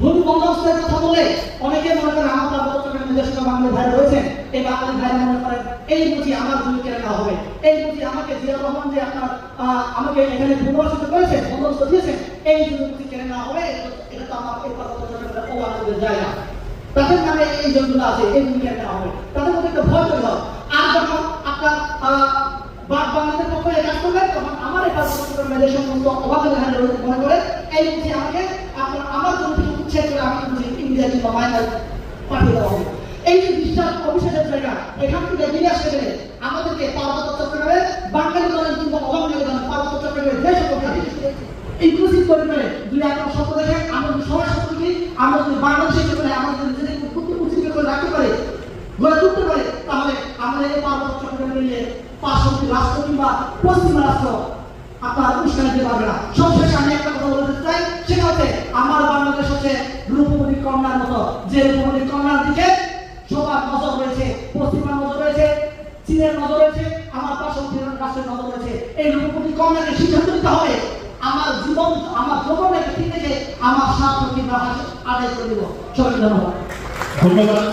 ভূমি বন্দোবস্তের কথা বলে অনেকে মনে করেন আমার পার্বত্য চট্টগ্রামের যে সকল বাঙালি ভাই রয়েছেন, এই বাঙালি ভাইরা মনে করেন এই বুঝি আমার জমি কেড়ে নেওয়া হবে, এই বুঝি আমাকে জিয়াউর রহমান যে আপনার আমাকে এখানে পুনর্বাসিত করেছেন, বন্দোবস্ত দিয়েছেন, এই জমি বুঝি কেড়ে নেওয়া হবে। এটা তো আমার এই পার্বত্য চট্টগ্রামের ওয়ানদের জায়গা, তাদের নামে এই জমিগুলো আছে, এই জমি কেড়ে নেওয়া হবে। তাদের মধ্যে একটা ভয় তৈরি হয়। আর যখন আপনার বাংলাদেশের পক্ষে কাজ করবেন, তখন আমার এই পার্বত্য চট্টগ্রামের সমস্ত অবাধ মনে করে এই বুঝি আমাকে আমার জন্য উচ্ছেদ করে আমাকে বুঝি ইন্ডিয়া কিংবা মায়ানমার পাঠিয়ে দেওয়া হবে। এই যে বিশ্বাস অবিশ্বাসের জায়গা, এখান থেকে বেরিয়ে আসতে গেলে আমাদেরকে পার্বত্য চট্টগ্রামে বাঙালি বলেন কিংবা অবাঙালি বলেন পার্বত্য চট্টগ্রামের যে সকল ইনক্লুসিভ পরিমাণে যদি আপনার স্বপ্ন দেখেন, আমরা যদি সবাই স্বপ্ন দেখি, আমরা যদি বাংলাদেশের ক্ষেত্রে আমাদের নিজেদেরকে উচিত করে রাখতে পারে, গড়ে তুলতে পারে, তাহলে আমাদের এই পার্বত্য চট্টগ্রামে নিয়ে পার্শ্ববর্তী রাষ্ট্র কিংবা পশ্চিমা রাষ্ট্র আপনার উস্কানি দিতে পারবে না। সবশেষে আমি একটা কথা বলতে চাই, সেটা হচ্ছে আমার বাংলাদেশ হচ্ছে রূপবতী কন্যার মতো, যে রূপবতী কন্যার দিকে সবার নজর রয়েছে, পশ্চিমার নজর রয়েছে, চীনের নজর রয়েছে, আমার পার্শ্ববর্তী রাষ্ট্রের নজর রয়েছে। এই রূপবতী কন্যাকে সিদ্ধান্ত নিতে হবে আমার জীবন, আমার জীবনটাকে ঠিক রেখে আমার স্বার্থ কিংবা আদায় করে দেবো। সবাই ধন্যবাদ। ধন্যবাদ।